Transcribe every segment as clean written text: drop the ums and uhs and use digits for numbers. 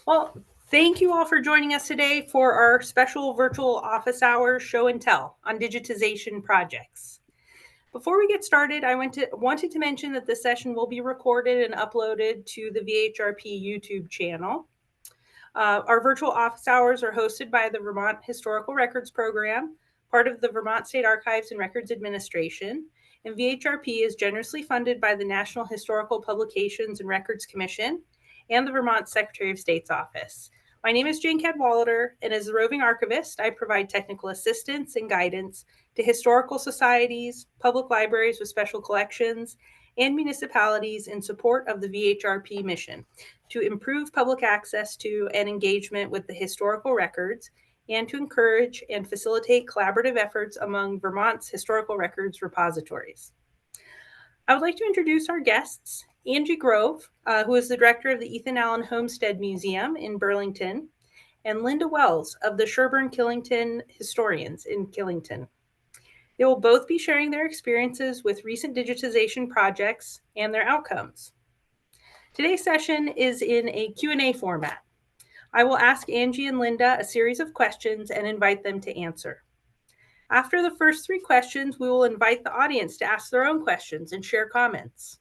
Well, thank you all for joining us today for our special virtual office hours show and tell on digitization projects. Before we get started, I wanted to mention that this session will be recorded and uploaded to the VHRP YouTube channel. Our virtual office hours are hosted by the Vermont Historical Records Program, part of the Vermont State Archives and Records Administration, and VHRP is generously funded by the National Historical Publications and Records Commission and the Vermont Secretary of State's office. My name is Jane Cadwallader, and as the roving archivist, I provide technical assistance and guidance to historical societies, public libraries with special collections, and municipalities in support of the VHRP mission to improve public access to and engagement with the historical records, and to encourage and facilitate collaborative efforts among Vermont's historical records repositories. I would like to introduce our guests, Angie Grove, who is the director of the Ethan Allen Homestead Museum in Burlington, and Linda Wells of the Sherburne Killington Historians in Killington. They will both be sharing their experiences with recent digitization projects and their outcomes. Today's session is in a Q&A format. I will ask Angie and Linda a series of questions and invite them to answer. After the first 3 questions, we will invite the audience to ask their own questions and share comments.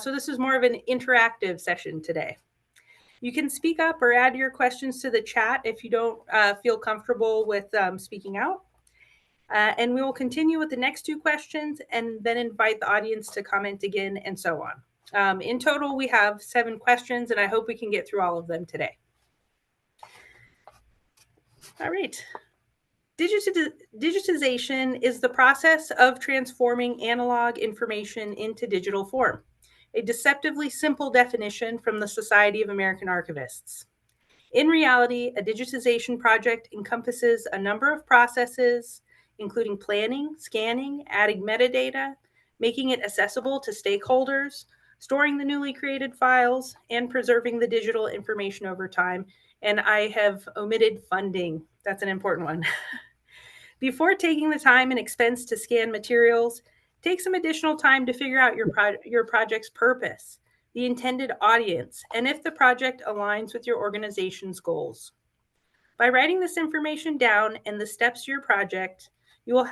So this is more of an interactive session today. You can speak up or add your questions to the chat if you don't feel comfortable with speaking out. And we will continue with the next 2 questions and then invite the audience to comment again and so on. In total, we have 7 questions, and I hope we can get through all of them today. All right. Digitization is the process of transforming analog information into digital form, a deceptively simple definition from the Society of American Archivists. In reality, a digitization project encompasses a number of processes, including planning, scanning, adding metadata, making it accessible to stakeholders, storing the newly created files, and preserving the digital information over time. And I have omitted funding. That's an important one. Before taking the time and expense to scan materials, take some additional time to figure out your project's purpose, the intended audience, and if the project aligns with your organization's goals. By writing this information down and the steps to your project, you will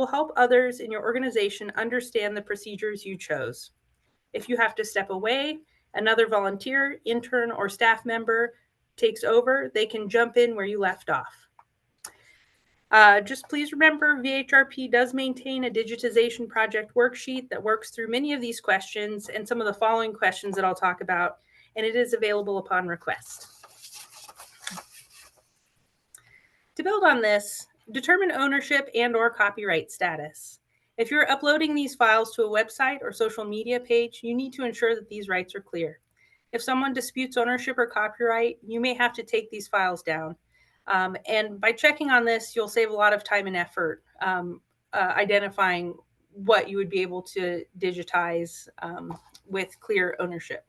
help others in your organization understand the procedures you chose. If you have to step away, another volunteer, intern, or staff member takes over, they can jump in where you left off. Just please remember, VHRP does maintain a digitization project worksheet that works through many of these questions and some of the following questions that I'll talk about, and it is available upon request. To build on this, determine ownership and/or copyright status. If you're uploading these files to a website or social media page, you need to ensure that these rights are clear. If someone disputes ownership or copyright, you may have to take these files down. And by checking on this, you'll save a lot of time and effort identifying what you would be able to digitize with clear ownership.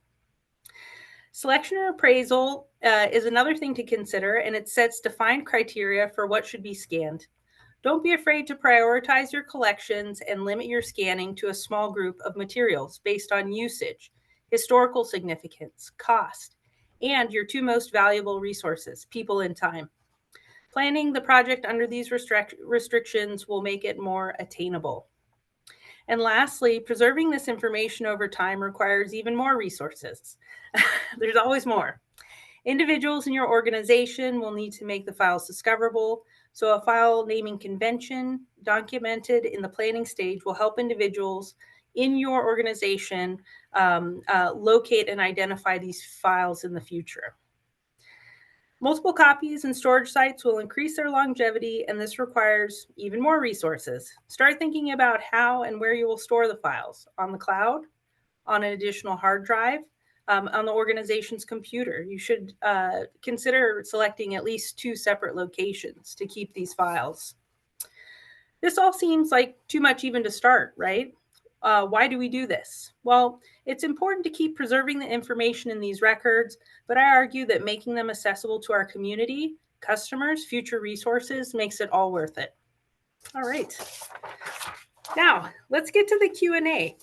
Selection or appraisal is another thing to consider, and it sets defined criteria for what should be scanned. Don't be afraid to prioritize your collections and limit your scanning to a small group of materials based on usage, historical significance, cost, and your 2 most valuable resources, people and time. Planning the project under these restrictions will make it more attainable. And lastly, preserving this information over time requires even more resources. There's always more. Individuals in your organization will need to make the files discoverable, so a file naming convention documented in the planning stage will help individuals in your organization locate and identify these files in the future. Multiple copies and storage sites will increase their longevity, and this requires even more resources. Start thinking about how and where you will store the files: on the cloud, on an additional hard drive, on the organization's computer. You should consider selecting at least 2 separate locations to keep these files. This all seems like too much even to start, right? Why do we do this? Well, it's important to keep preserving the information in these records, but I argue that making them accessible to our community, customers, future resources makes it all worth it. All right. Now, let's get to the Q&A.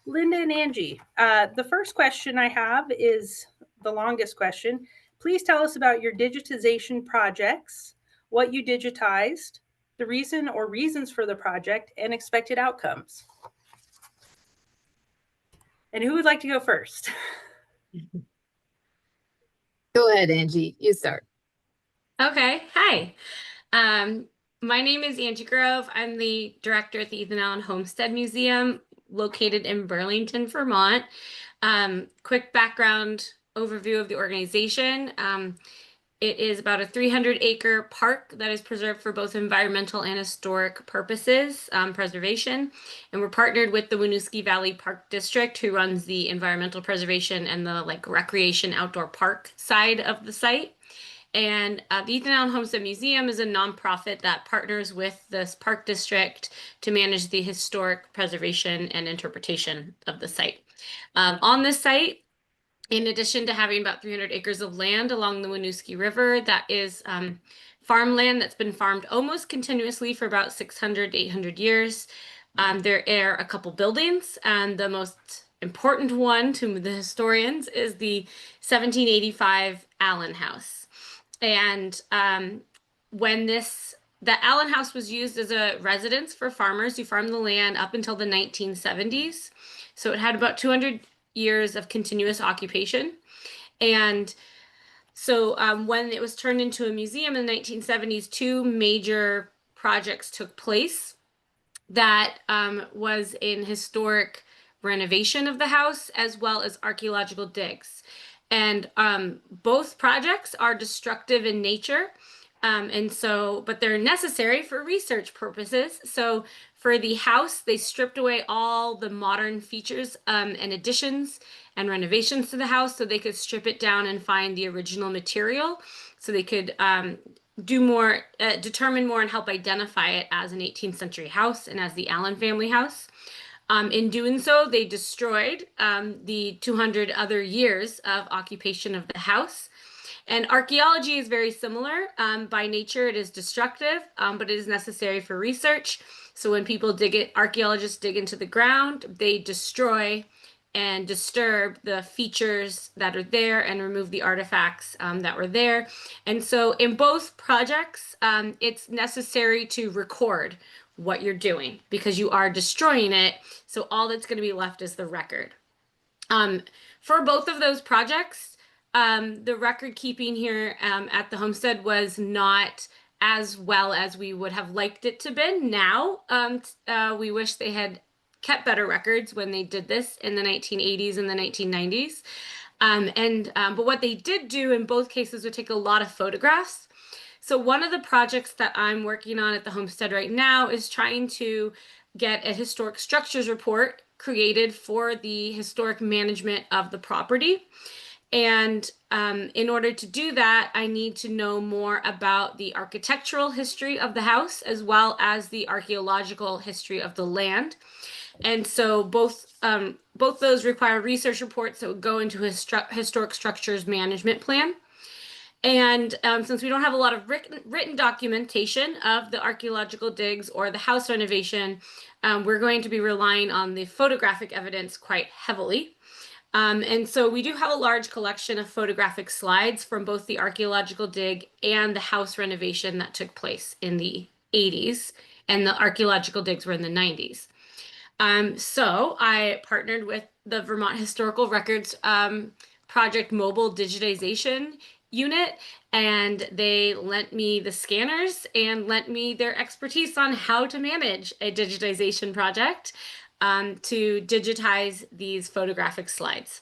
Linda and Angie, the first question I have is the longest question. Please tell us about your digitization projects, what you digitized, the reason or reasons for the project, and expected outcomes. And who would like to go first? Go ahead, Angie. You start. Okay. Hi. Um, my name is Angie Grove. I'm the director at the Ethan Allen Homestead Museum, located in Burlington, Vermont. Quick background overview of the organization. It is about a 300-acre park that is preserved for both environmental and historic purposes, preservation. And we're partnered with the Winooski Valley Park District, who runs the environmental preservation and the recreation outdoor park side of the site. And the Ethan Allen Homestead Museum is a nonprofit that partners with this park district to manage the historic preservation and interpretation of the site. On this site, in addition to having about 300 acres of land along the Winooski River, that is farmland that's been farmed almost continuously for about 600 to 800 years. There are a couple buildings, and the most important one to the historians is the 1785 Allen House. And when the Allen House was used as a residence for farmers who farmed the land up until the 1970s. So it had about 200 years of continuous occupation. And so when it was turned into a museum in the 1970s, two major projects took place. That was in historic renovation of the house as well as archaeological digs. And both projects are destructive in nature. But they're necessary for research purposes. So for the house, they stripped away all the modern features and additions and renovations to the house so they could strip it down and find the original material. So they could do more, determine more and help identify it as an 18th century house and as the Allen family house. In doing so, they destroyed the 200 other years of occupation of the house. And archaeology is very similar. By nature, it is destructive, but it is necessary for research. So when people archaeologists dig into the ground, they destroy and disturb the features that are there and remove the artifacts that were there. And so in both projects, it's necessary to record what you're doing because you are destroying it. So all that's going to be left is the record. For both of those projects, the record keeping here at the homestead was not as well as we would have liked it to be. Now, we wish they had kept better records when they did this in the 1980s and the 1990s. But what they did do in both cases would take a lot of photographs. So one of the projects that I'm working on at the homestead right now is trying to get a historic structures report created for the historic management of the property. And in order to do that, I need to know more about the architectural history of the house as well as the archaeological history of the land. And so both those require research reports that would go into a historic structures management plan. And since we don't have a lot of written documentation of the archaeological digs or the house renovation, we're going to be relying on the photographic evidence quite heavily. And so we do have a large collection of photographic slides from both the archaeological dig and the house renovation that took place in the 80s, and the archaeological digs were in the 90s. So I partnered with the Vermont Historical Records Project Mobile Digitization Unit, and they lent me the scanners and lent me their expertise on how to manage a digitization project to digitize these photographic slides.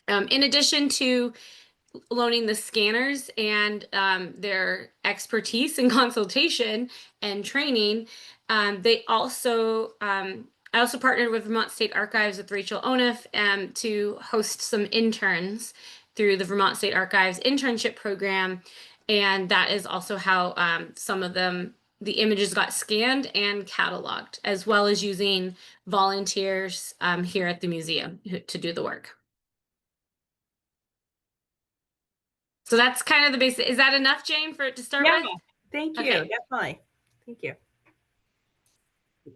In addition to loaning the scanners and their expertise and consultation and training, I also partnered with Vermont State Archives with Rachel Onif to host some interns through the Vermont State Archives internship program. And that is also how some of the images got scanned and cataloged, as well as using volunteers here at the museum to do the work. So that's kind of the basic. Is that enough, Jane, for it to start with? Thank you. Okay. Definitely. Thank you.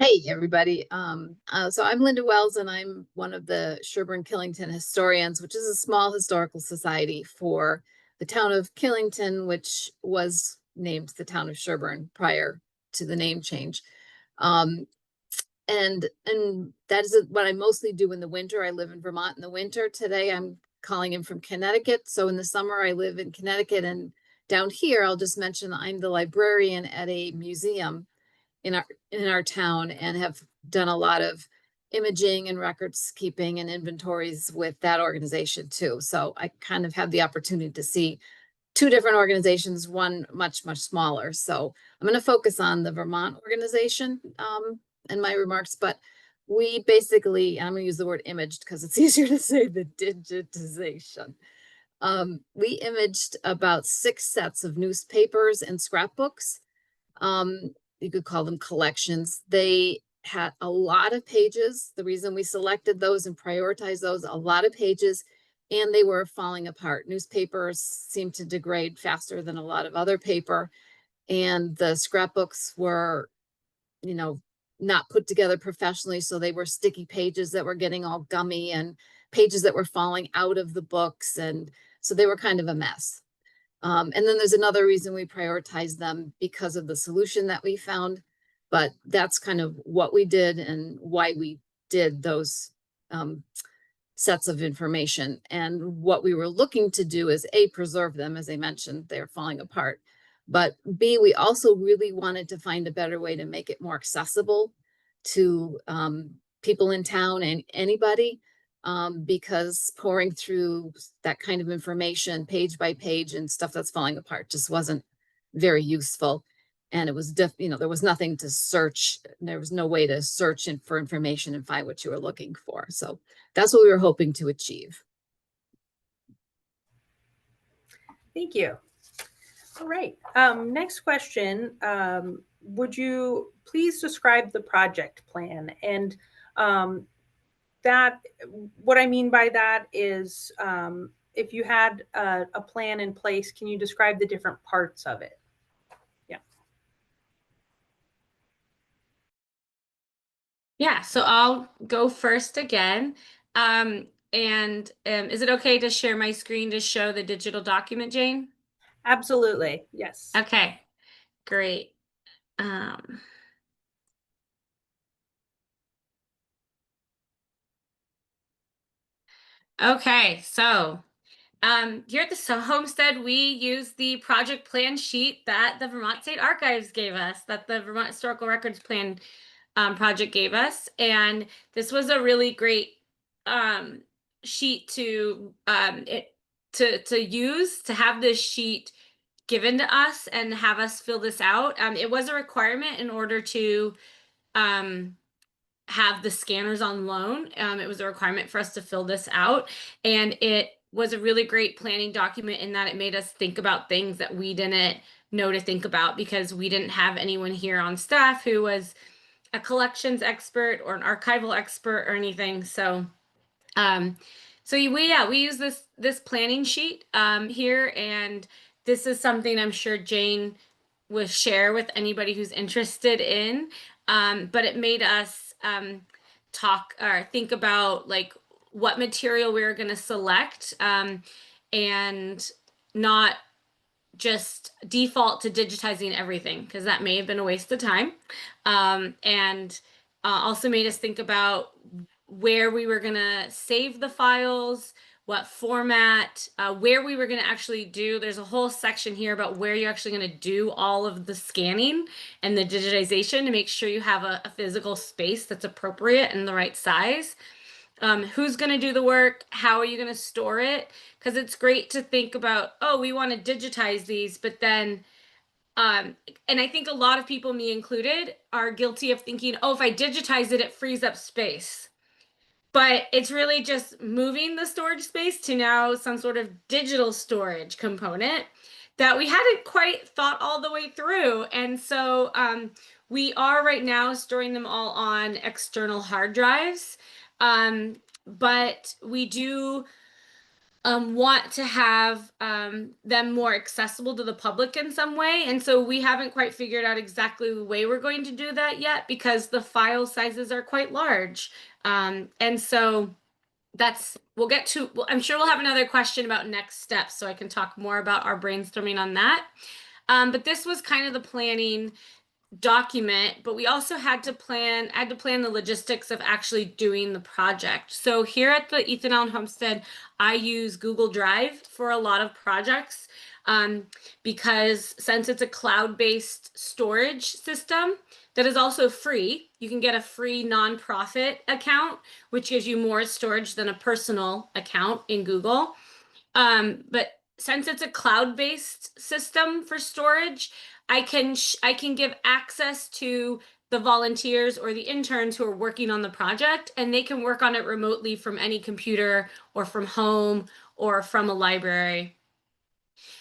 Hey, everybody. So I'm Linda Wells, and I'm one of the Sherburne-Killington historians, which is a small historical society for the town of Killington, which was named the town of Sherburne prior to the name change. And that is what I mostly do in the winter. I live in Vermont in the winter. Today I'm calling in from Connecticut. So in the summer I live in Connecticut, and down here I'll just mention I'm the librarian at a museum in our town, and have done a lot of imaging and records keeping and inventories with that organization too. So I kind of have the opportunity to see two different organizations, one much smaller. So I'm going to focus on the Vermont organization in my remarks, but we basically, I'm going to use the word imaged because it's easier to say, the digitization. We imaged about 6 sets of newspapers and scrapbooks. You could call them collections. They had a lot of pages. The reason we selected those and prioritized those, a lot of pages, and they were falling apart. Newspapers seemed to degrade faster than a lot of other paper. And the scrapbooks were, you know, not put together professionally. So they were sticky pages that were getting all gummy, and pages that were falling out of the books. And so they were kind of a mess. And then there's another reason we prioritize them, because of the solution that we found. But that's kind of what we did and why we did those sets of information. And what we were looking to do is A, preserve them. As I mentioned, they're falling apart. But B, we also really wanted to find a better way to make it more accessible to people in town and anybody. Because pouring through that kind of information page by page and stuff that's falling apart just wasn't very useful. And it was there was nothing to search. There was no way to search for information and find what you were looking for. So that's what we were hoping to achieve. Thank you. All right. Next question. Would you please describe the project plan? And that, what I mean by that is, if you had a plan in place, can you describe the different parts of it? Yeah. Yeah, so I'll go first again. Is it okay to share my screen to show the digital document, Jane? Absolutely. Yes. Okay, great. Okay, so here at the Homestead, we use the project plan sheet that the Vermont State Archives gave us, that the Vermont Historical Records Plan project gave us. And this was a really great sheet to use, to have this sheet given to us and have us fill this out. It was a requirement in order to have the scanners on loan. It was a requirement for us to fill this out, and it was a really great planning document in that it made us think about things that we didn't know to think about, because we didn't have anyone here on staff who was a collections expert or an archival expert or anything. So we use this planning sheet here, and this is something I'm sure Jane will share with anybody who's interested in. But it made us talk or think about like what material we were going to select, and not just default to digitizing everything, because that may have been a waste of time. And also made us think about where we were going to save the files, what format, where we were going to actually do. There's a whole section here about where you're actually going to do all of the scanning and the digitization to make sure you have a physical space that's appropriate and the right size. Who's going to do the work? How are you going to store it? Because it's great to think about, oh, we want to digitize these, but then, and I think a lot of people, me included, are guilty of thinking, oh, if I digitize it, it frees up space. But it's really just moving the storage space to now some sort of digital storage component that we hadn't quite thought all the way through. And so we are right now storing them all on external hard drives. But we do want to have them more accessible to the public in some way. And so we haven't quite figured out exactly the way we're going to do that yet, because the file sizes are quite large. And so we'll get to, well, I'm sure we'll have another question about next steps, so I can talk more about our brainstorming on that. But this was kind of the planning document, but we also had to plan the logistics of actually doing the project. So here at the Ethan Allen Homestead, I use Google Drive for a lot of projects, because since it's a cloud-based storage system that is also free, you can get a free nonprofit account, which gives you more storage than a personal account in Google. But since it's a cloud-based system for storage, I can give access to the volunteers or the interns who are working on the project, and they can work on it remotely from any computer or from home or from a library.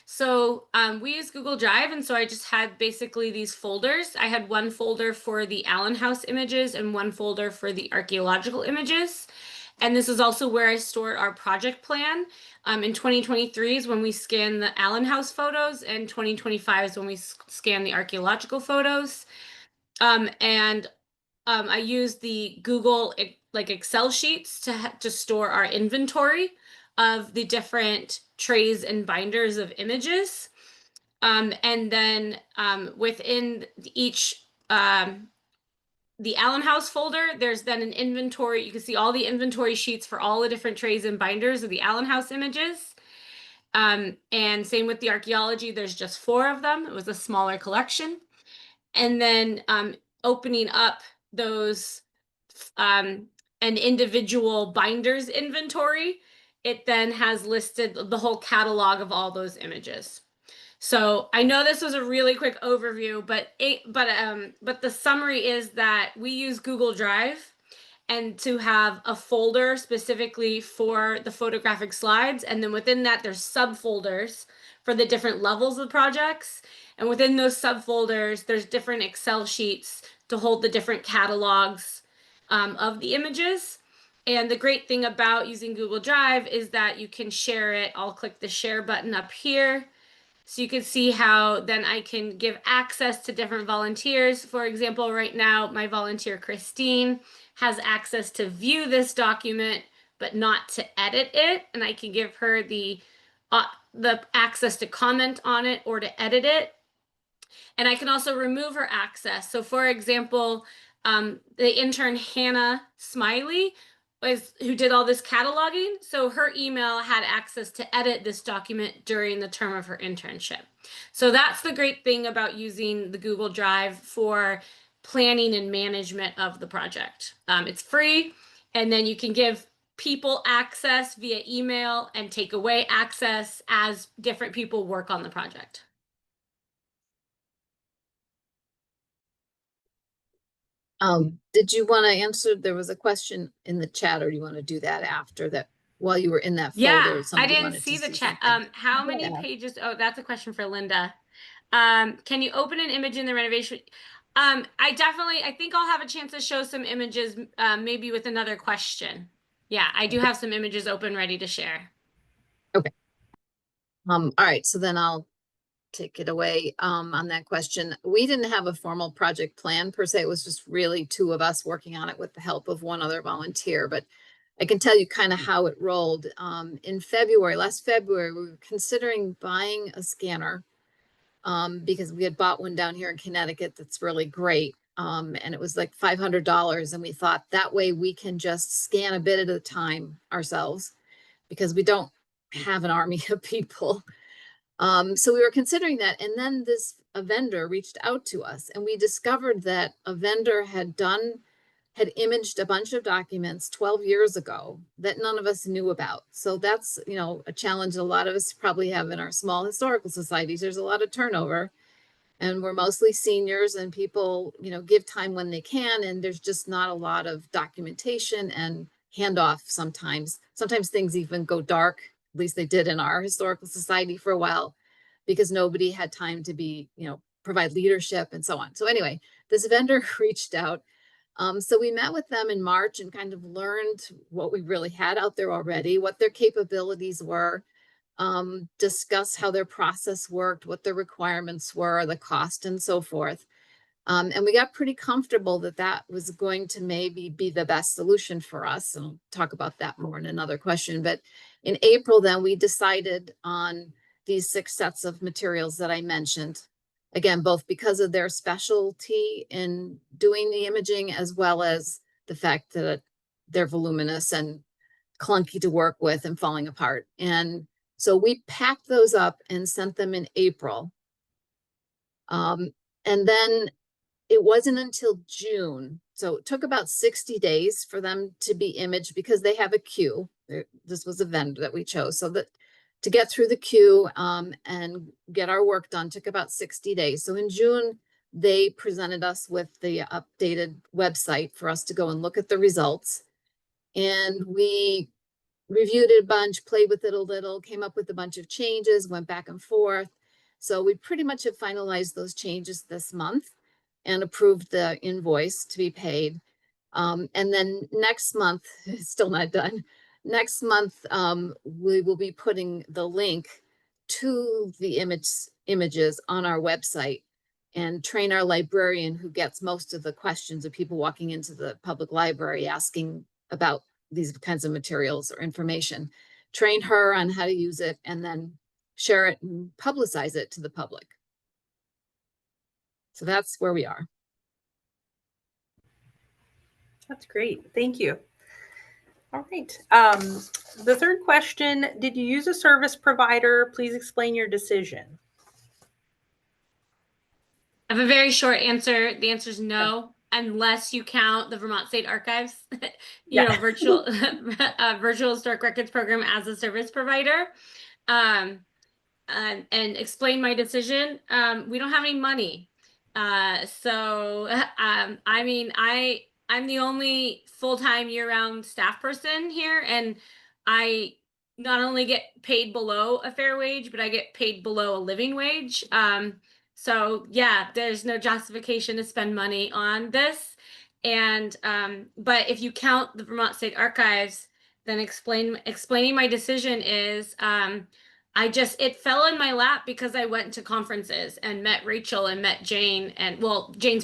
So we use Google Drive, and so I just had basically these folders. I had one folder for the Allen House images and one folder for the archaeological images. And this is also where I stored our project plan. In 2023 is when we scan the Allen House photos, and 2025 is when we scan the archaeological photos. I use the Google like Excel sheets to store our inventory of the different trays and binders of images. And then within each the Allen House folder, there's then an inventory. You can see all the inventory sheets for all the different trays and binders of the Allen House images. And same with the archaeology, there's just 4 of them. It was a smaller collection. And then opening up those an individual binders inventory, it then has listed the whole catalog of all those images. So I know this was a really quick overview, but the summary is that we use Google Drive, and to have a folder specifically for the photographic slides, and then within that there's subfolders for the different levels of projects, and within those subfolders there's different Excel sheets to hold the different catalogs of the images. And the great thing about using Google Drive is that you can share it. I'll click the share button up here. So you can see how then I can give access to different volunteers. For example, right now, my volunteer Christine has access to view this document, but not to edit it. And I can give her the access to comment on it or to edit it. And I can also remove her access. So for example, the intern Hannah Smiley who did all this cataloging. So her email had access to edit this document during the term of her internship. So that's the great thing about using the Google Drive for planning and management of the project. It's free, and then you can give people access via email and take away access as different people work on the project. Did you want to answer? There was a question in the chat, or do you want to do that after that while you were in that folder? Yeah, I didn't wanted see to the chat. something? How many Yeah. pages? Oh, that's a question for Linda. Can you open an image in the renovation? I think I'll have a chance to show some images, maybe with another question. Yeah, I do have some images open, ready to share. Okay. All right, so then I'll take it away on that question. We didn't have a formal project plan per se. It was just really 2 of us working on it with the help of 1 other volunteer. But I can tell you kind of how it rolled. In February, last February, we were considering buying a scanner because we had bought one down here in Connecticut that's really great. And it was like $500. And we thought that way we can just scan a bit at a time ourselves because we don't have an army of people. So we were considering that. And then a vendor reached out to us, and we discovered that a vendor had imaged a bunch of documents 12 years ago that none of us knew about. So that's, a challenge a lot of us probably have in our small historical societies. There's a lot of turnover, and we're mostly seniors, and people, give time when they can. And there's just not a lot of documentation and handoff sometimes. Sometimes things even go dark. At least they did in our historical society for a while, because nobody had time to provide leadership and so on. So anyway, this vendor reached out. So we met with them in March and kind of learned what we really had out there already, what their capabilities were, discuss how their process worked, what their requirements were, the cost, and so forth. And we got pretty comfortable that that was going to maybe be the best solution for us. And I'll talk about that more in another question. But in April, then we decided on these 6 sets of materials that I mentioned. Again, both because of their specialty in doing the imaging, as well as the fact that they're voluminous and clunky to work with and falling apart. And so we packed those up and sent them in April. And then it wasn't until June. So it took about 60 days for them to be imaged because they have a queue. This was a vendor that we chose. So that to get through the queue and get our work done took about 60 days. So in June, they presented us with the updated website for us to go and look at the results. And we reviewed it a bunch, played with it a little, came up with a bunch of changes, went back and forth. So we pretty much have finalized those changes this month and approved the invoice to be paid. And then next month, it's still not done. Next month, we will be putting the link to the images on our website and train our librarian who gets most of the questions of people walking into the public library asking about these kinds of materials or information. Train her on how to use it and then share it and publicize it to the public. So that's where we are. That's great. Thank you. All right. The third question, did you use a service provider? Please explain your decision. I have a very short answer. The answer is no, unless you count the Vermont State Archives, virtual virtual historic records program as a service provider. And explain my decision. We don't have any money. I mean, I'm the only full-time year-round staff person here, and I not only get paid below a fair wage, but I get paid below a living wage. So yeah, there's no justification to spend money on this. And but if you count the Vermont State Archives, then explaining my decision is it fell in my lap because I went to conferences and met Rachel and met Jane and Jane's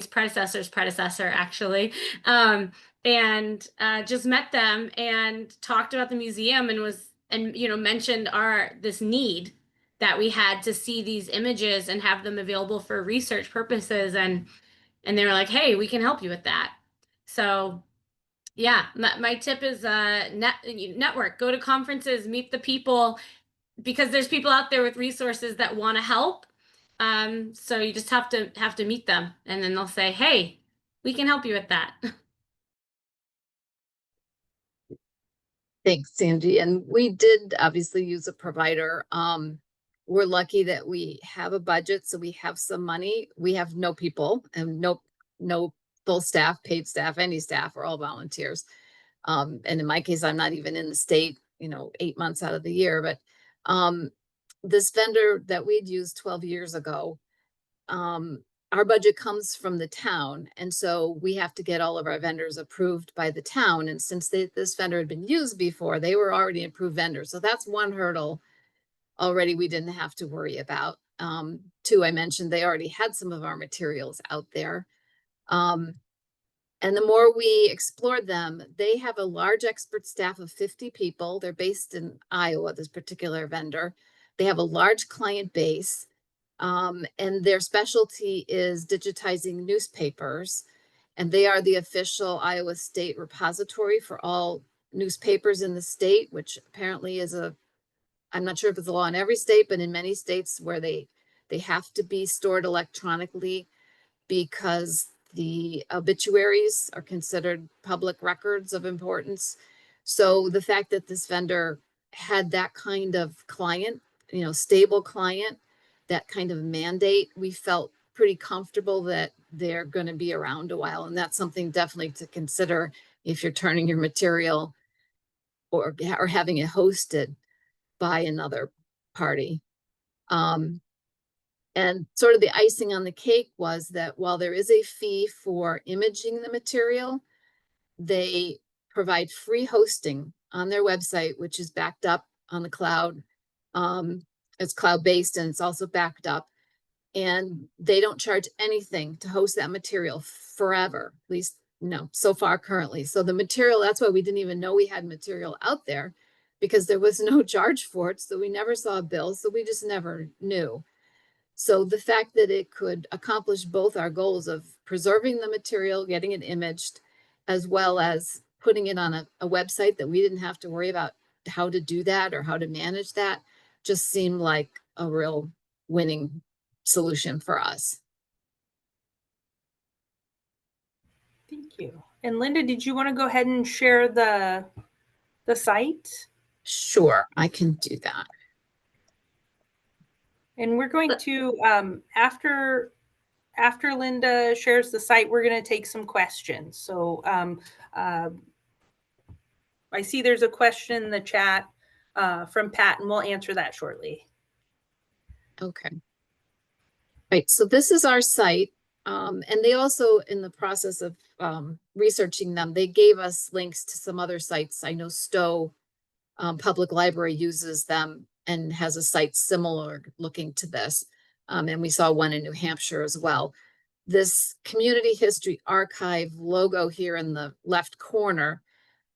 predecessor's predecessor actually. And just met them and talked about the museum and mentioned this need that we had to see these images and have them available for research purposes. And they were like, hey, we can help you with that. So yeah, my tip is network, go to conferences, meet the people, because there's people out there with resources that want to help. So you just have to meet them, and then they'll say, hey, we can help you with that. Thanks, Sandy. And we did obviously use a provider. We're lucky that we have a budget, so we have some money. We have no people and no full staff, paid staff, any staff. We're all volunteers. And in my case, I'm not even in the state, 8 months out of the year. But this vendor that we'd used 12 years ago, our budget comes from the town. And so we have to get all of our vendors approved by the town. And since this vendor had been used before, they were already an approved vendor. So that's one hurdle already we didn't have to worry about. Two, I mentioned they already had some of our materials out there. And the more we explored them, they have a large expert staff of 50 people. They're based in Iowa, this particular vendor. They have a large client base. And their specialty is digitizing newspapers. And they are the official Iowa State repository for all newspapers in the state, which apparently is I'm not sure if it's a law in every state, but in many states where they have to be stored electronically because the obituaries are considered public records of importance. So the fact that this vendor had that kind of client, stable client, that kind of mandate, we felt pretty comfortable that they're going to be around a while. And that's something definitely to consider if you're turning your material or having it hosted by another party. And sort of the icing on the cake was that while there is a fee for imaging the material, they provide free hosting on their website, which is backed up on the cloud. It's cloud-based and it's also backed up. And they don't charge anything to host that material forever, at least no, so far currently. So the material, that's why we didn't even know we had material out there, because there was no charge for it. So we never saw a bill. So we just never knew. So the fact that it could accomplish both our goals of preserving the material, getting it imaged, as well as putting it on a website that we didn't have to worry about how to do that or how to manage that, just seemed like a real winning solution for us. Thank you. And Linda, did you want to go ahead and share the site? Sure, I can do that. And we're going to, after Linda shares the site, we're going to take some questions. So I see there's a question in the chat from Pat, and we'll answer that shortly. Okay. Right, so this is our site. And they also, in the process of researching them, they gave us links to some other sites. I know Stowe Public Library uses them and has a site similar looking to this. And we saw one in New Hampshire as well. This Community History Archive logo here in the left corner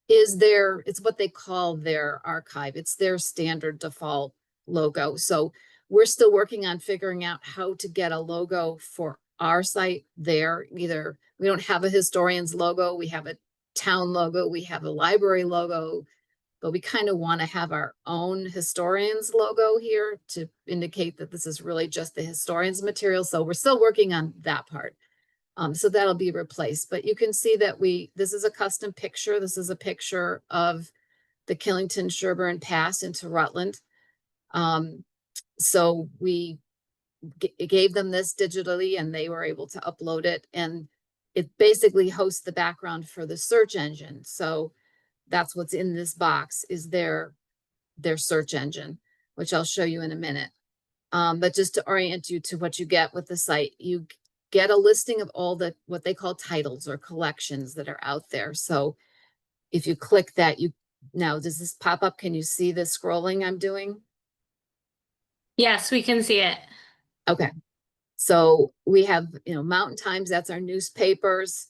is it's what they call their archive. It's their standard default logo. So we're still working on figuring out how to get a logo for our site there. Either we don't have a historian's logo, we have a town logo, we have a library logo, but we kind of want to have our own historian's logo here to indicate that this is really just the historian's material. So we're still working on that part. So that'll be replaced, but you can see that this is a custom picture. This is a picture of the Killington-Sherburne Pass into Rutland. So we gave them this digitally and they were able to upload it, and it basically hosts the background for the search engine. So that's what's in this box is their search engine, which I'll show you in a minute. But just to orient you to what you get with the site, you get a listing of all what they call titles or collections that are out there. So if you click that, now does this pop up? Can you see the scrolling I'm doing? Yes, we can see it. Okay. So we have, Mountain Times, that's our newspapers.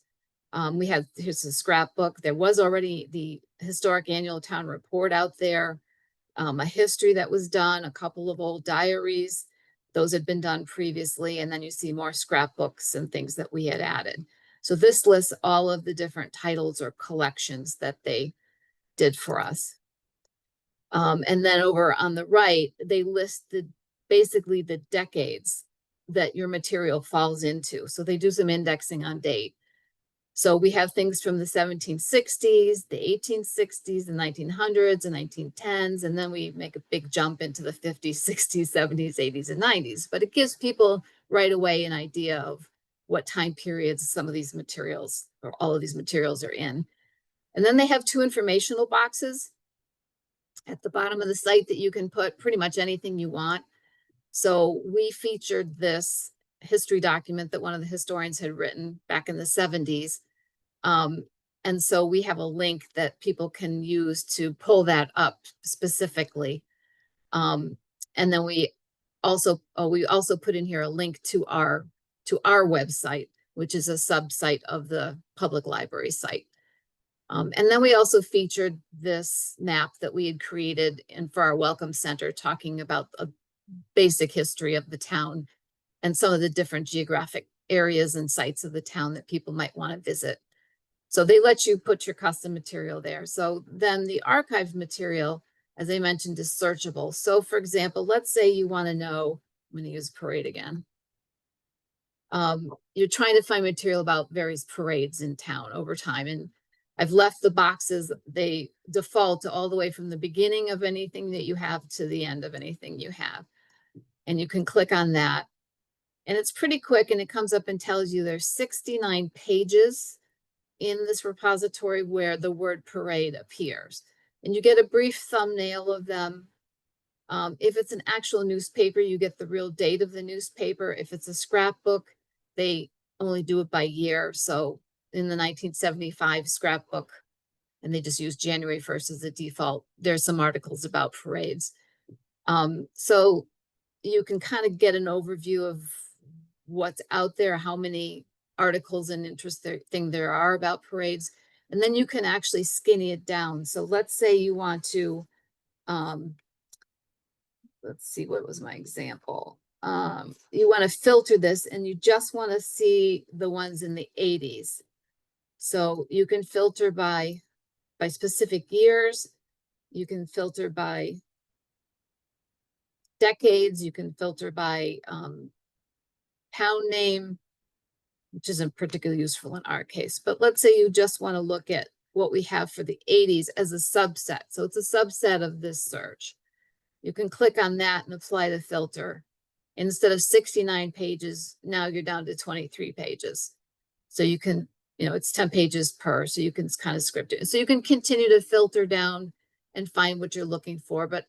Here's a scrapbook. There was already the historic annual town report out there, a history that was done, a couple of old diaries. Those had been done previously. And then you see more scrapbooks and things that we had added. So this lists all of the different titles or collections that they did for us. And then over on the right, they listed basically the decades that your material falls into. So they do some indexing on date. So we have things from the 1760s, the 1860s, the 1900s, the 1910s, and then we make a big jump into the 50s, 60s, 70s, 80s, and 90s. But it gives people right away an idea of what time periods some of these materials or all of these materials are in. And then they have two informational boxes at the bottom of the site that you can put pretty much anything you want. So we featured this history document that one of the historians had written back in the 70s. And so we have a link that people can use to pull that up specifically. And then we also put in here a link to our website, which is a sub-site of the public library site. And then we also featured this map that we had created for our Welcome Center, talking about a basic history of the town and some of the different geographic areas and sites of the town that people might want to visit. So they let you put your custom material there. So then the archived material, as I mentioned, is searchable. So for example, let's say you want to know, I'm going to use parade again. You're trying to find material about various parades in town over time. And I've left the boxes, they default to all the way from the beginning of anything that you have to the end of anything you have. And you can click on that. And it's pretty quick, and it comes up and tells you there's 69 pages in this repository where the word parade appears. And you get a brief thumbnail of them. If it's an actual newspaper, you get the real date of the newspaper. If it's a scrapbook, they only do it by year. So in the 1975 scrapbook, and they just use January 1st as the default, there's some articles about parades. So you can kind of get an overview of what's out there, how many articles and thing there are about parades. And then you can actually skinny it down. So let's say you want to, let's see, what was my example? You want to filter this and you just want to see the ones in the 80s. So you can filter by specific years. You can filter by decades. You can filter by town name, which isn't particularly useful in our case. But let's say you just want to look at what we have for the 80s as a subset. So it's a subset of this search. You can click on that and apply the filter. Instead of 69 pages, now you're down to 23 pages. So you can, it's 10 pages per, so you can kind of script it. So you can continue to filter down and find what you're looking for. But,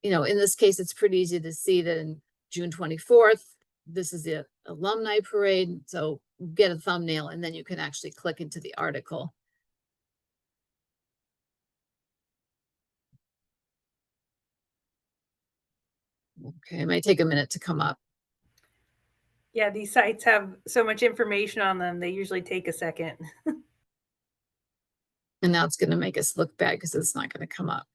in this case, it's pretty easy to see that in June 24th, this is the alumni parade. So get a thumbnail and then you can actually click into the article. Okay, it might take a minute to come up. Yeah, these sites have so much information on them. They usually take a second. And now it's going to make us look bad because it's not going to come up.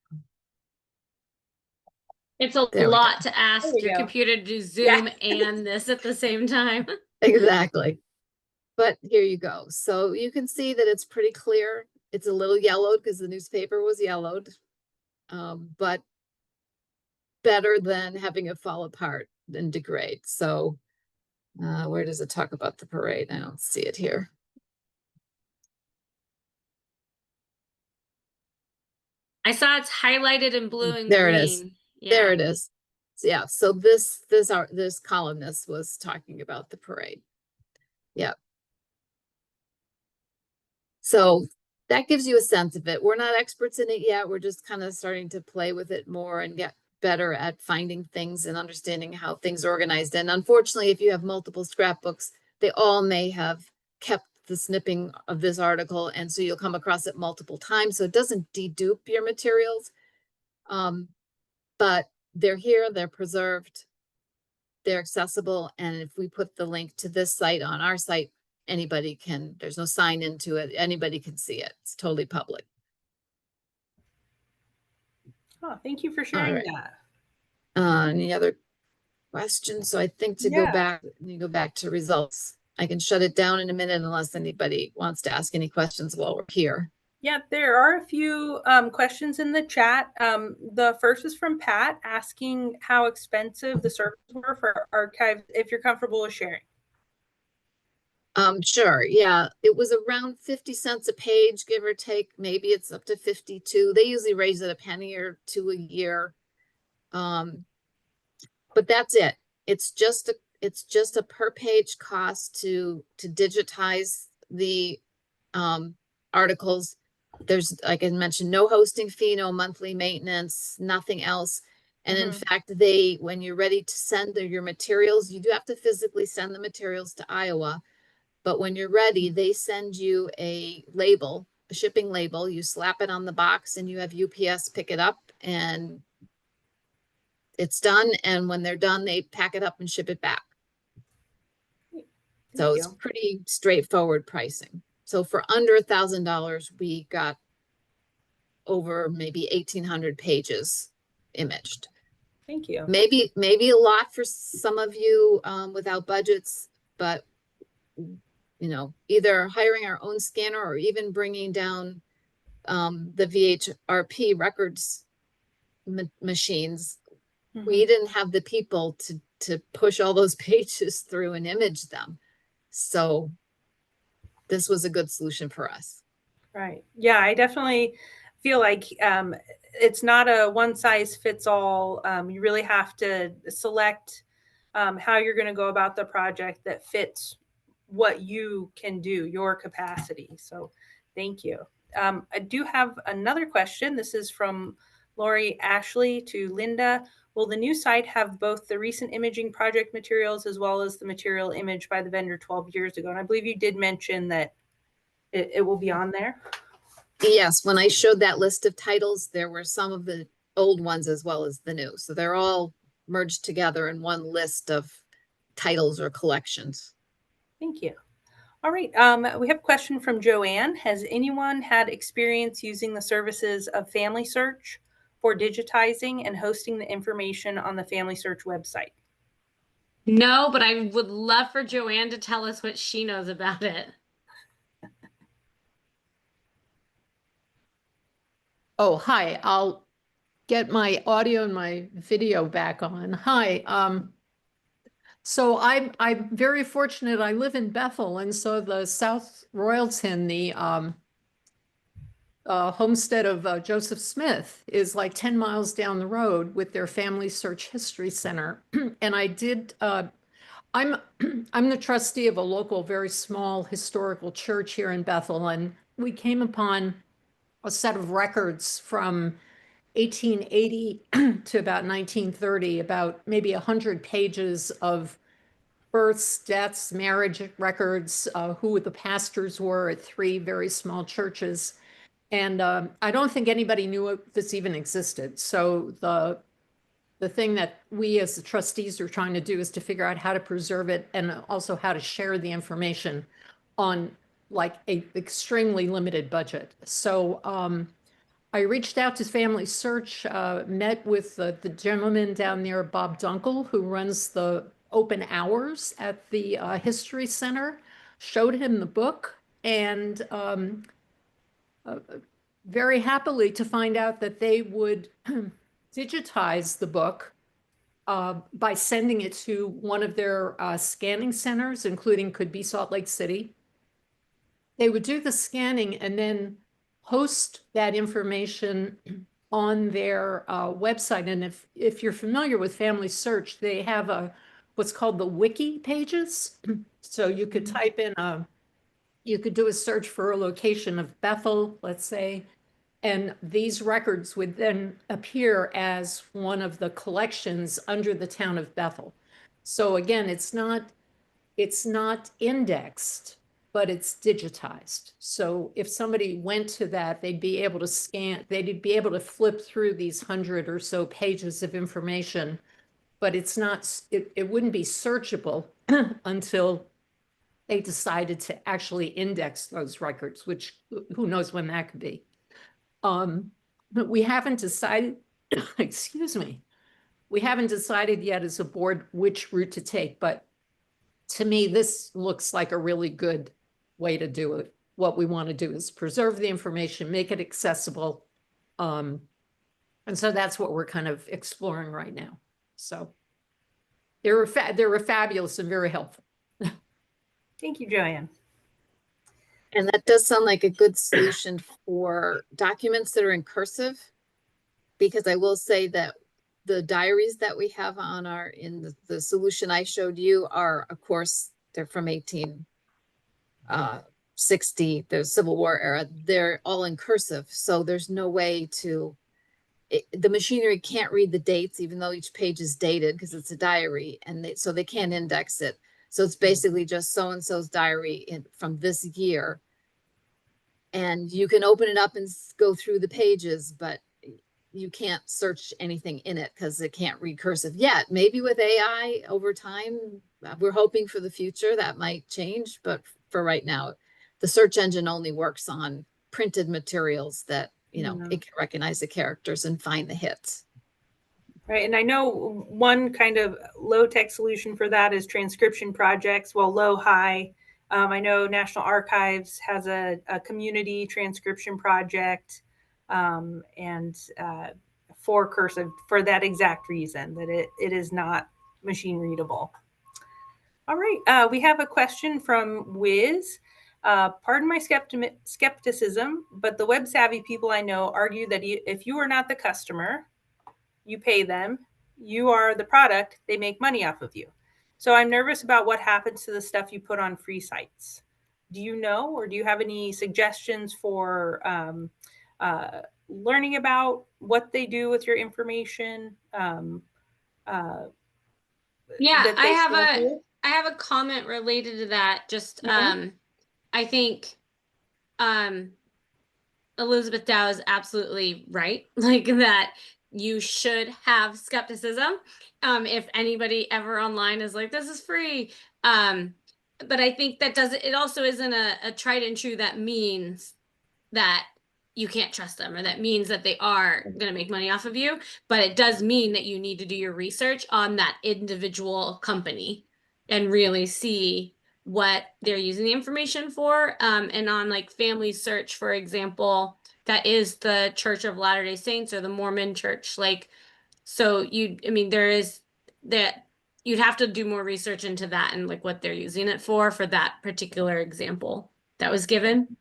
It's a There we lot go. to ask There we your go. computer to do Zoom and this at the same time. Exactly. But here you go. So you can see that it's pretty clear. It's a little yellowed because the newspaper was yellowed, but better than having it fall apart and degrade. So where does it talk about the parade? I don't see it here. I saw it's highlighted in blue and There green. it is. Yeah. There it is. So, yeah. So this columnist was talking about the parade. Yeah. So that gives you a sense of it. We're not experts in it yet. We're just kind of starting to play with it more and get better at finding things and understanding how things are organized. And unfortunately, if you have multiple scrapbooks, they all may have kept the snipping of this article. And so you'll come across it multiple times. So it doesn't dedupe your materials. But they're here, they're preserved, they're accessible. And if we put the link to this site on our site, anybody can, there's no sign into it. Anybody can see it. It's totally public. Oh, thank you for sharing right. that. Any other questions? So I think to Yeah. go back to results. I can shut it down in a minute unless anybody wants to ask any questions while we're here. Yeah, there are a few questions in the chat. The first is from Pat asking how expensive the services were for archives, if you're comfortable with sharing. Sure. Yeah, it was around 50 cents a page, give or take. Maybe it's up to 52. They usually raise it a penny or two a year. But that's it. It's just a per page cost to digitize the articles. There's, like I mentioned, no hosting fee, no monthly maintenance, nothing else. And in fact, when you're ready to send your materials, you do have to physically send the materials to Iowa. But when you're ready, they send you a label, a shipping label. You slap it on the box and you have UPS pick it up and it's done. And when they're done, they pack it up and ship it back. So it's pretty straightforward pricing. So for under $1,000, we got over maybe 1,800 pages imaged. Thank you. Maybe a lot for some of you without budgets, but either hiring our own scanner or even bringing down the VHRP records machines. We didn't have the people to push all those pages through and image them. So this was a good solution for us. Right. Yeah, I definitely feel like it's not a one size fits all. You really have to select how you're going to go about the project that fits what you can do, your capacity. So thank you. I do have another question. This is from Lori Ashley to Linda. Will the new site have both the recent imaging project materials as well as the material imaged by the vendor 12 years ago? And I believe you did mention that it will be on there. Yes, when I showed that list of titles, there were some of the old ones as well as the new. So they're all merged together in one list of titles or collections. Thank you. All right. We have a question from Joanne. Has anyone had experience using the services of Family Search for digitizing and hosting the information on the Family Search website? No, but I would love for Joanne to tell us what she knows about it. Oh, hi. I'll get my audio and my video back on. Hi. So I'm very fortunate. I live in Bethel, and so the South Royalton, the homestead of Joseph Smith, is like 10 miles down the road with their Family Search History Center. And I did. I'm I'm the trustee of a local, very small historical church here in Bethel, and we came upon a set of records from 1880 to about 1930, about maybe 100 pages of births, deaths, marriage records, who the pastors were at three very small churches. And I don't think anybody knew this even existed. So the thing that we as the trustees are trying to do is to figure out how to preserve it and also how to share the information on like a extremely limited budget. So I reached out to Family Search, met with the gentleman down there, Bob Dunkel, who runs the open hours at the History Center, showed him the book, and very happily to find out that they would digitize the book by sending it to one of their scanning centers, including could be Salt Lake City. They would do the scanning and then host that information on their website. And if you're familiar with Family Search, they have what's called the wiki pages. So you could type in you could do a search for a location of Bethel, let's say, and these records would then appear as one of the collections under the town of Bethel. So again, it's not indexed, but it's digitized. So if somebody went to that, they'd be able to scan, they'd be able to flip through these 100 or so pages of information, but it's not, it wouldn't be searchable until they decided to actually index those records, which who knows when that could be. But we haven't decided, excuse me, we haven't decided yet as a board which route to take, but to me, this looks like a really good way to do it. What we want to do is preserve the information, make it accessible. And so that's what we're kind of exploring right now. So they were fabulous and very helpful. Thank you, Joanne. And that does sound like a good solution for documents that are in cursive, because I will say that the diaries that we have on in the solution I showed you are, of course, they're from 1860, the Civil War era. They're all in cursive. So there's no way the machinery can't read the dates, even though each page is dated because it's a diary, and so they can't index it. So it's basically just so-and-so's diary from this year. And you can open it up and go through the pages, but you can't search anything in it because it can't read cursive yet. Maybe with AI over time, we're hoping for the future that might change. But for right now, the search engine only works on printed materials that, it can recognize the characters and find the hits. Right. And I know one kind of low-tech solution for that is transcription projects. Well, low, high. I know National Archives has a community transcription project and for cursive for that exact reason, that it is not machine readable. All right. We have a question from Wiz. Pardon my skepticism, but the web savvy people I know argue that if you are not the customer, you pay them, you are the product, they make money off of you. So I'm nervous about what happens to the stuff you put on free sites. Do you know, or do you have any suggestions for learning about what they do with your information? Yeah, I have a comment related to that. Just I think Elizabeth Dow is absolutely right. Like that you should have skepticism. If anybody ever online is like, this is free. But I think that doesn't, it also isn't a tried and true that means that you can't trust them, or that means that they are going to make money off of you. But it does mean that you need to do your research on that individual company and really see what they're using the information for. And on like Family Search, for example, that is the Church of Latter-day Saints or the Mormon Church. Like, so I mean, there is that you'd have to do more research into that and like what they're using it for that particular example that was given.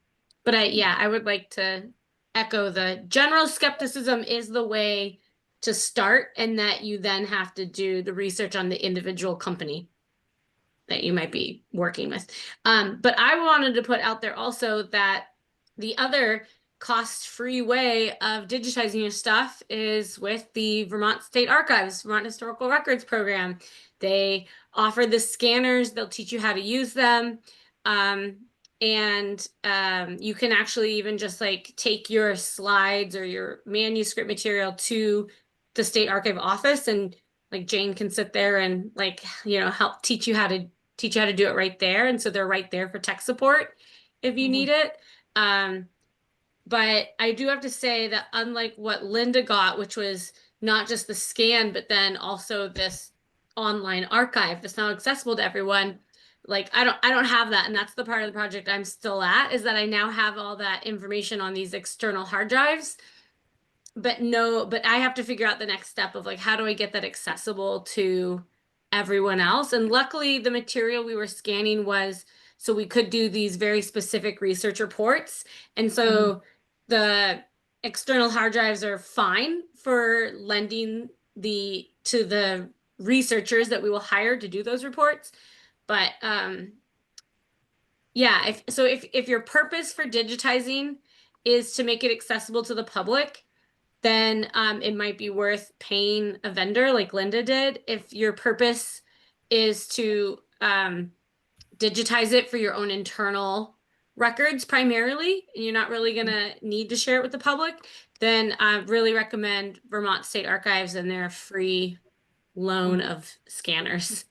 But I would like to echo the general skepticism is the way to start, and that you then have to do the research on the individual company that you might be working with. But I wanted to put out there also that the other cost-free way of digitizing your stuff is with the Vermont State Archives, Vermont Historical Records Program. They offer the scanners, they'll teach you how to use them. You can actually even just like take your slides or your manuscript material to the state archive office, and like Jane can sit there and like, help teach you how to do it right there. And so they're right there for tech support if you need it. But I do have to say that unlike what Linda got, which was not just the scan, but then also this online archive that's now accessible to everyone, like I don't have that. And that's the part of the project I'm still at, is that I now have all that information on these external hard drives. But I have to figure out the next step of like, how do I get that accessible to everyone else? And luckily the material we were scanning was so we could do these very specific research reports. And so the external hard drives are fine for lending to the researchers that we will hire to do those reports. But if your purpose for digitizing is to make it accessible to the public, then it might be worth paying a vendor like Linda did. If your purpose is to digitize it for your own internal records primarily, and you're not really gonna need to share it with the public, then I really recommend Vermont State Archives and their free loan of scanners.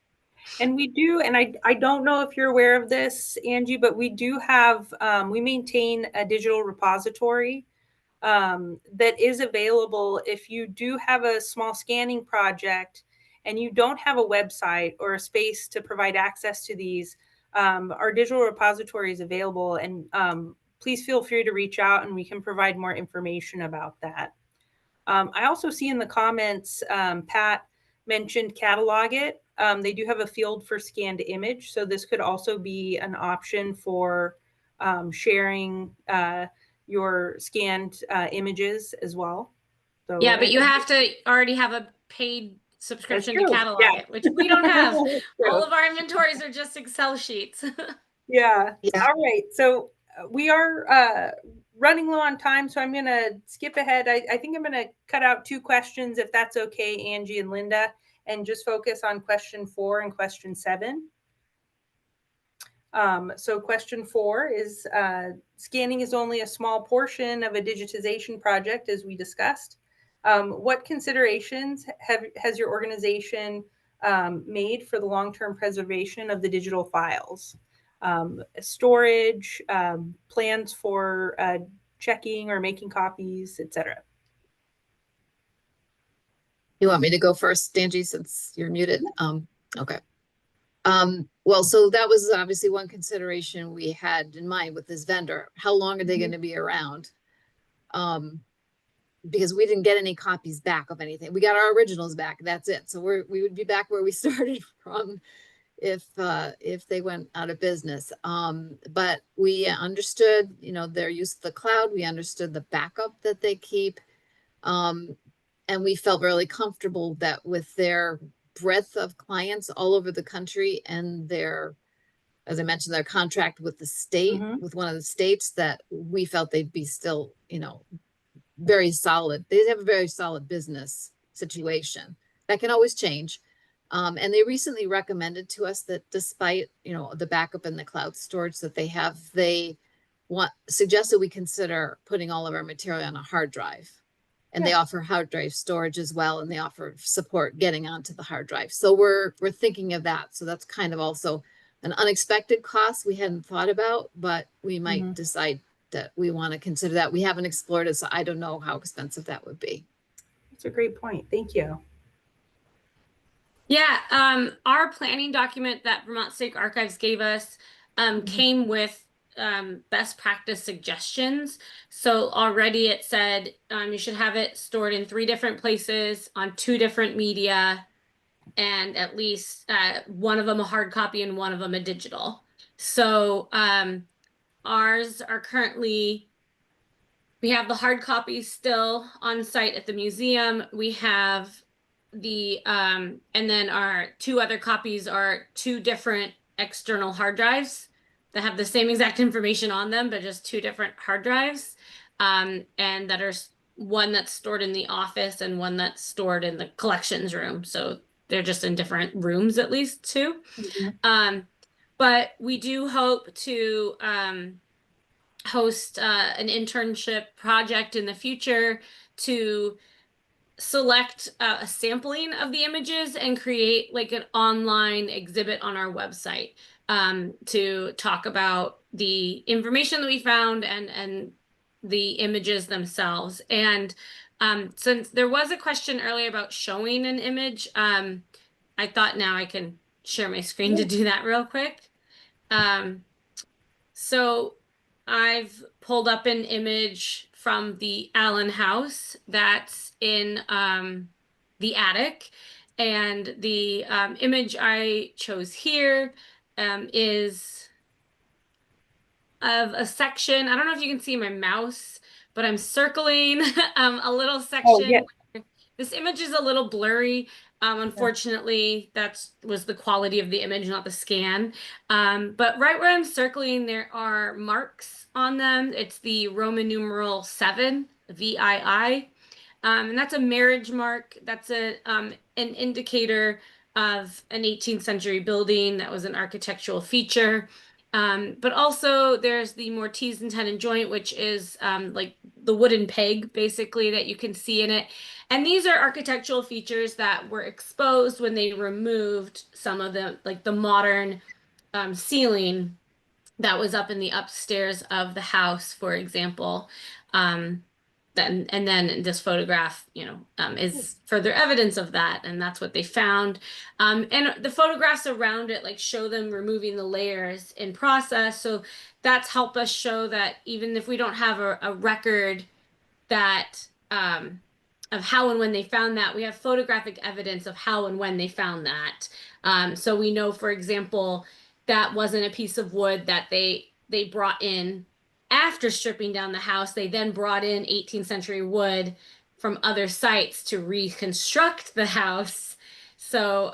And we do, and I don't know if you're aware of this, Angie, but we do have, we maintain a digital repository that is available if you do have a small scanning project and you don't have a website or a space to provide access to these. Our digital repository is available, and please feel free to reach out and we can provide more information about that. I also see in the comments, Pat mentioned Catalog It. They do have a field for scanned image, so this could also be an option for sharing your scanned images as well. So, yeah, but you have to already have a paid subscription to Catalog It, which we don't have. All of our inventories are just Excel sheets. Yeah. All right. So we are running low on time, so I'm going to skip ahead. I think I'm going to cut out 2 questions, if that's okay, Angie and Linda, and just focus on question 4 and question 7. So question 4 is, scanning is only a small portion of a digitization project, as we discussed. What considerations has your organization made for the long-term preservation of the digital files? Storage, plans for checking or making copies, etc. You want me to go first, Angie, since you're muted? Okay. Well, so that was obviously one consideration we had in mind with this vendor. How long are they going to be around? Because we didn't get any copies back of anything. We got our originals back. That's it. So we would be back where we started from if they went out of business. But we understood, their use of the cloud. We understood the backup that they keep. And we felt really comfortable that with their breadth of clients all over the country and as I mentioned, their contract with the state, with one of the states, that we felt they'd be still, very solid. They have a very solid business situation. That can always change. And they recently recommended to us that despite, the backup and the cloud storage that they have, they suggested we consider putting all of our material on a hard drive. And they offer hard drive storage as well, and they offer support getting onto the hard drive. So we're thinking of that. So that's kind of also an unexpected cost we hadn't thought about, but we might decide that we want to consider that. We haven't explored it, so I don't know how expensive that would be. That's a great point. Thank you. Yeah, our planning document that Vermont State Archives gave us came with best practice suggestions. So already it said you should have it stored in 3 different places on 2 different media, and at least one of them a hard copy and one of them a digital. So ours are currently, we have the hard copies still on site at the museum. We have the and then our 2 other copies are 2 different external hard drives that have the same exact information on them, but just 2 different hard drives. And that are one that's stored in the office and one that's stored in the collections room. So they're just in different rooms, at least 2. But we do hope to host an internship project in the future to select a sampling of the images and create like an online exhibit on our website to talk about the information that we found and the images themselves. And since there was a question earlier about showing an image, I thought now I can share my screen to do that real quick. So I've pulled up an image from the Allen house that's in the attic. And the image I chose here is of a section. I don't know if you can see my mouse, but I'm circling a little section. Oh, yeah. This image is a little blurry. Unfortunately, that was the quality of the image, not the scan. But right where I'm circling, there are marks on them. It's the Roman numeral 7, VII. And that's a marriage mark. That's an indicator of an 18th century building that was an architectural feature. But also there's the mortise and tenon joint, which is like the wooden peg, basically, that you can see in it. And these are architectural features that were exposed when they removed some of the, like the modern ceiling that was up in the upstairs of the house, for example. And then this photograph, is further evidence of that, and that's what they found. And the photographs around it, like, show them removing the layers in process. So that's helped us show that even if we don't have a record that of how and when they found that, we have photographic evidence of how and when they found that. So we know, for example, that wasn't a piece of wood that they brought in after stripping down the house. They then brought in 18th century wood from other sites to reconstruct the house. So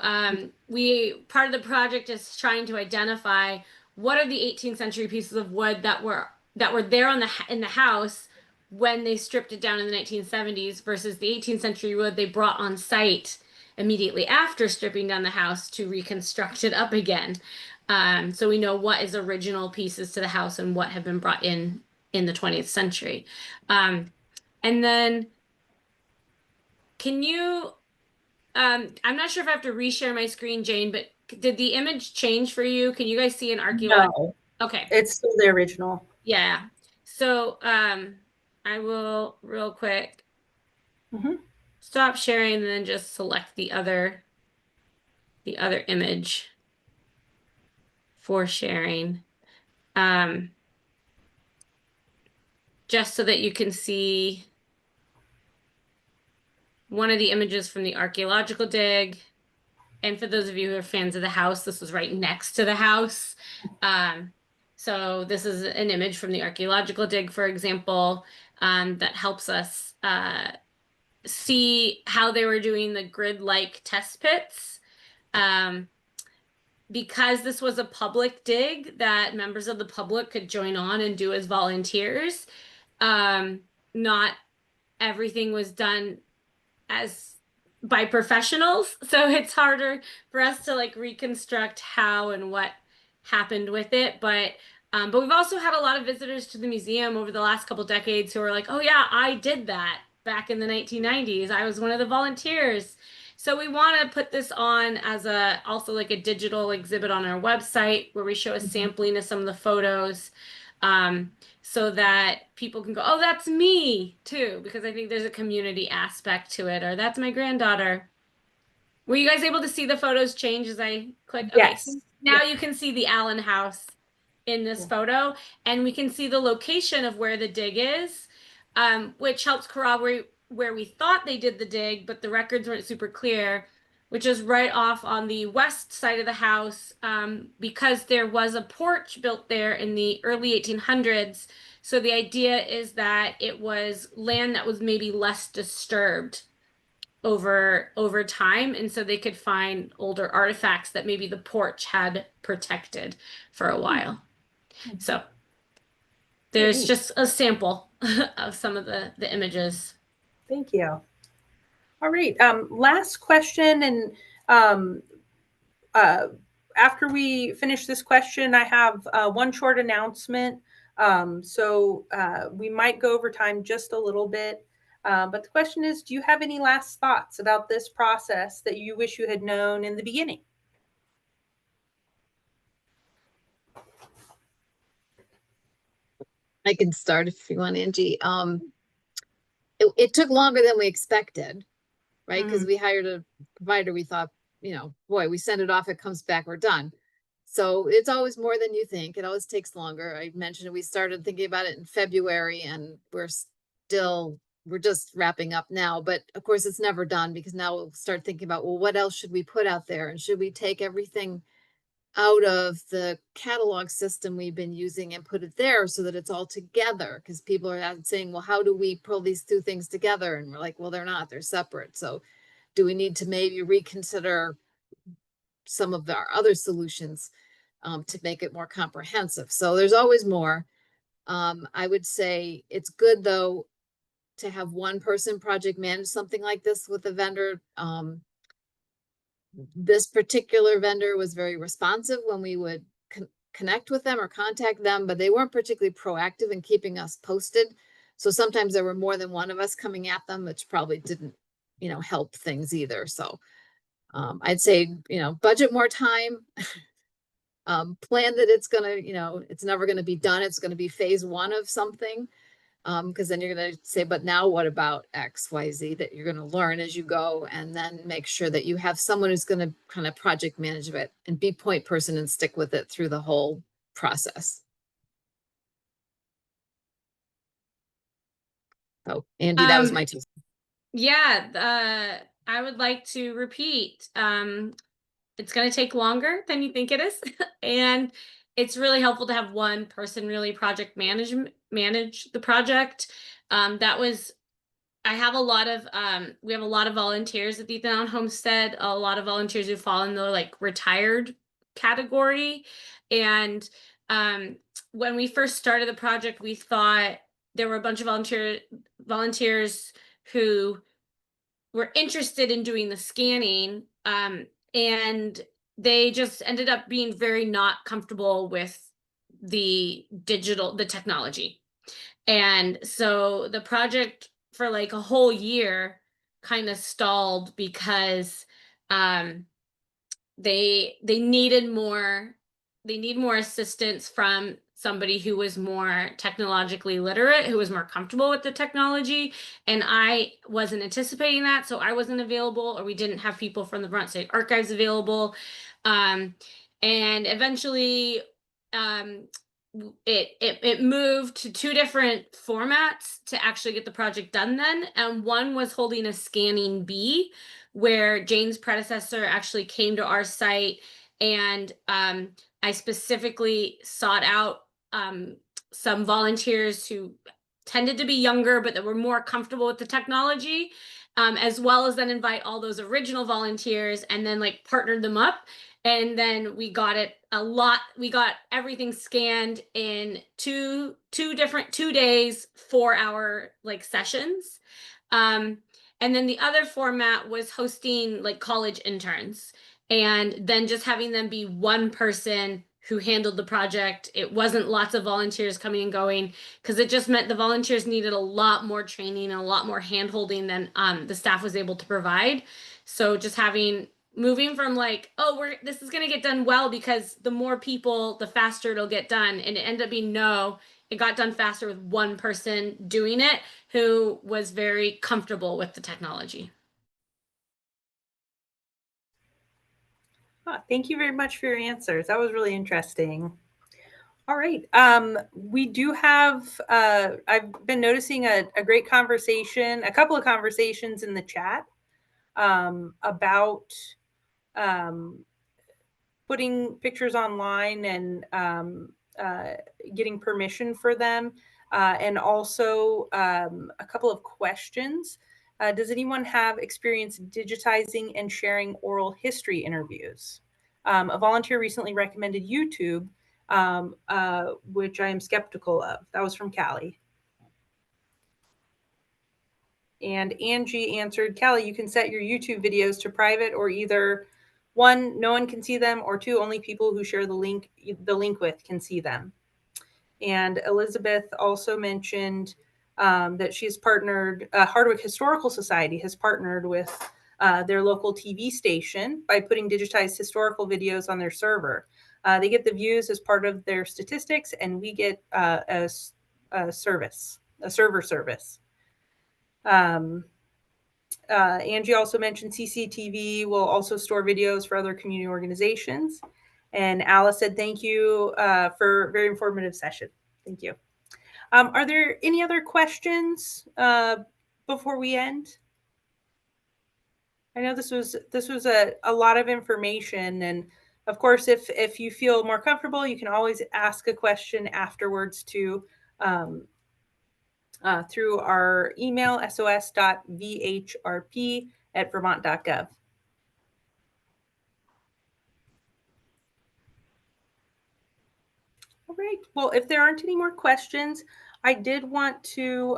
part of the project is trying to identify what are the 18th century pieces of wood that were there in the house when they stripped it down in the 1970s versus the 18th century wood they brought on site immediately after stripping down the house to reconstruct it up again. So we know what is original pieces to the house and what have been brought in the 20th century. And then can you, I'm not sure if I have to reshare my screen, Jane, but did the image change for you? Can you guys see an archaeological? No. Okay. It's still the original. Yeah. So I will real quick stop sharing and then just select the other image for sharing. Just so that you can see one of the images from the archaeological dig. And for those of you who are fans of the house, this was right next to the house. So this is an image from the archaeological dig, for example, that helps us see how they were doing the grid-like test pits. Because this was a public dig that members of the public could join on and do as volunteers, not everything was done by professionals. So it's harder for us to like reconstruct how and what happened with it. But we've also had a lot of visitors to the museum over the last couple decades who are like, oh yeah, I did that. back in the 1990s. I was one of the volunteers. So we want to put this on as also like a digital exhibit on our website where we show a sampling of some of the photos, so that people can go, oh, that's me too, because I think there's a community aspect to it, or that's my granddaughter. Were you guys able to see the photos change as I click? Okay, Yes. so now you can see the Allen house in this photo, and we can see the location of where the dig is, which helps corroborate where we thought they did the dig, but the records weren't super clear, which is right off on the west side of the house, because there was a porch built there in the early 1800s. So the idea is that it was land that was maybe less disturbed over time, and so they could find older artifacts that maybe the porch had protected for a while. So there's just a sample of some of the images. Thank you. All right. Last question. And after we finish this question, I have one short announcement. So we might go over time just a little bit. But the question is, do you have any last thoughts about this process that you wish you had known in the beginning? I can start if you want, Angie. It took longer than we expected, right? Because we hired a provider. We thought, boy, we send it off, it comes back, we're done. So it's always more than you think. It always takes longer. I mentioned we started thinking about it in February, and we're just wrapping up now. But of course, it's never done, because now we'll start thinking about, well, what else should we put out there? And should we take everything out of the catalog system we've been using and put it there so that it's all together? Because people are saying, well, how do we pull these two things together? And we're like, well, they're not, they're separate. So do we need to maybe reconsider some of our other solutions to make it more comprehensive? So there's always more. I would say it's good, though, to have one person project manage something like this with a vendor. This particular vendor was very responsive when we would connect with them or contact them, but they weren't particularly proactive in keeping us posted. So sometimes there were more than one of us coming at them, which probably didn't, help things either. So I'd say, budget more time, plan that it's gonna, it's never gonna be done. It's gonna be phase one of something. Because then you're going to say, but now what about X, Y, Z that you're going to learn as you go, and then make sure that you have someone who's going to kind of project manage it and be point person and stick with it through the whole process. So, Andy, that was my two. Yeah, I would like to repeat. It's going to take longer than you think it is, and it's really helpful to have one person really project manage the project. I have a lot of we have a lot of volunteers at the Ethan Allen Homestead, a lot of volunteers who fall in the like retired category. And when we first started the project, we thought there were a bunch of volunteers who were interested in doing the scanning, and they just ended up being very not comfortable with the technology. And so the project for like a whole year kind of stalled because they need more assistance from somebody who was more technologically literate, who was more comfortable with the technology. And I wasn't anticipating that, so I wasn't available, or we didn't have people from the Vermont State Archives available. And eventually it moved to two different formats to actually get the project done then. And one was holding a scanning bee, where Jane's predecessor actually came to our site, and I specifically sought out some volunteers who tended to be younger, but that were more comfortable with the technology, as well as then invite all those original volunteers and then like partnered them up. And then we got everything scanned in two days, 4-hour like sessions. And then the other format was hosting like college interns, and then just having them be one person who handled the project. It wasn't lots of volunteers coming and going, because it just meant the volunteers needed a lot more training and a lot more hand-holding than the staff was able to provide. So just moving from like, oh, this is going to get done well because the more people, the faster it'll get done. And it ended up being, no, it got done faster with one person doing it who was very comfortable with the technology. Thank you very much for your answers. That was really interesting. All right. We do have, I've been noticing a great conversation, a couple of conversations in the chat about putting pictures online and getting permission for them. And also a couple of questions. Does anyone have experience digitizing and sharing oral history interviews? A volunteer recently recommended YouTube, which I am skeptical of. That was from Callie. And Angie answered, Callie, you can set your YouTube videos to private, or either one, no one can see them, or two, only people who share the link with can see them. And Elizabeth also mentioned that she's partnered, Hardwick Historical Society has partnered with their local TV station by putting digitized historical videos on their server. They get the views as part of their statistics, and we get a server service. Angie also mentioned CCTV will also store videos for other community organizations. And Alice said, thank you for a very informative session. Thank you. Are there any other questions before we end? I know this was a lot of information, and of course, if you feel more comfortable, you can always ask a question afterwards to through our email, sos.vhrp@vermont.gov. All right. Well, if there aren't any more questions, I did want to,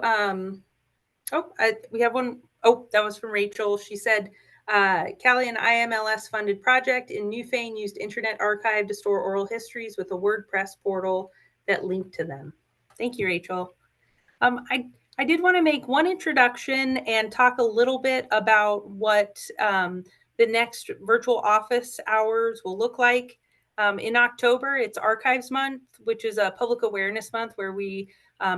we have one. Oh, that was from Rachel. She said, Callie, an IMLS funded project in Newfane used Internet Archive to store oral histories with a WordPress portal that linked to them. Thank you, Rachel. I did want to make one introduction and talk a little bit about what the next virtual office hours will look like. In October, it's Archives Month, which is a public awareness month where we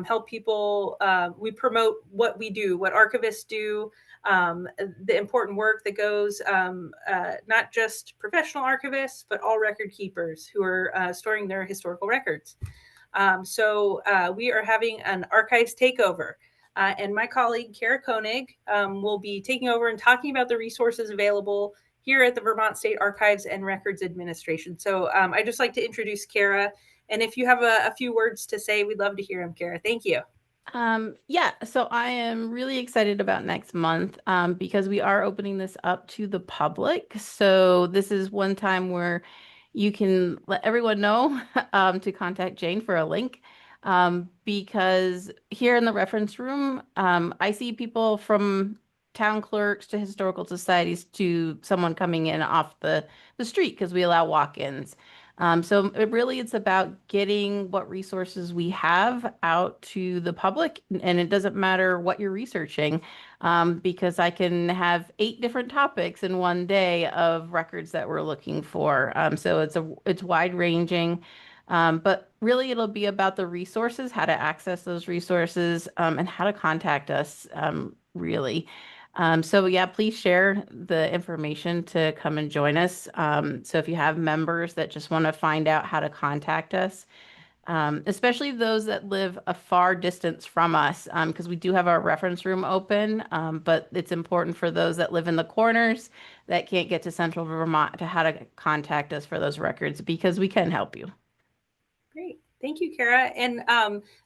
help people, we promote what we do, what archivists do, the important work that goes, not just professional archivists, but all record keepers who are storing their historical records. So we are having an archives takeover. And my colleague, Kara Koenig, will be taking over and talking about the resources available here at the Vermont State Archives and Records Administration. So I'd just like to introduce Kara. And if you have a few words to say, we'd love to hear them, Kara. Thank you. Yeah, so I am really excited about next month because we are opening this up to the public. So this is one time where you can let everyone know to contact Jane for a link. Because here in the reference room, I see people from town clerks to historical societies to someone coming in off the street because we allow walk-ins. So it's about getting what resources we have out to the public, and it doesn't matter what you're researching, because I can have 8 different topics in one day of records that we're looking for. So it's wide ranging. But really, it'll be about the resources, how to access those resources, and how to contact us, really. So yeah, please share the information to come and join us. So if you have members that just want to find out how to contact us, especially those that live a far distance from us, because we do have our reference room open, but it's important for those that live in the corners that can't get to Central Vermont to how to contact us for those records, because we can help you. Great. Thank you, Kara. And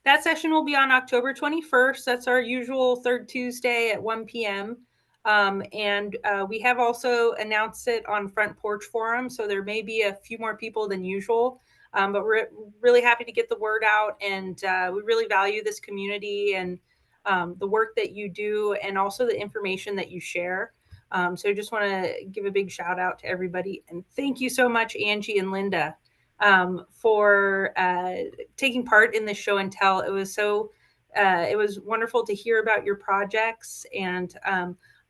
that session will be on October 21st. That's our usual third Tuesday at 1 p.m. And we have also announced it on Front Porch Forum, so there may be a few more people than usual. But we're really happy to get the word out, and we really value this community and the work that you do, and also the information that you share. So I just want to give a big shout out to everybody. And thank you so much, Angie and Linda. for taking part in this show and tell. It was wonderful to hear about your projects, and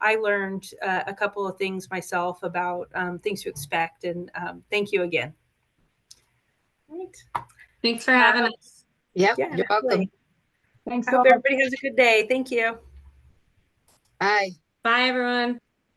I learned a couple of things myself about things to expect, and thank you again. Right. Thanks for having us. Yep, Yeah, you're welcome. absolutely. Thanks I so hope much. everybody has a good day. Thank you. Bye. Bye, everyone.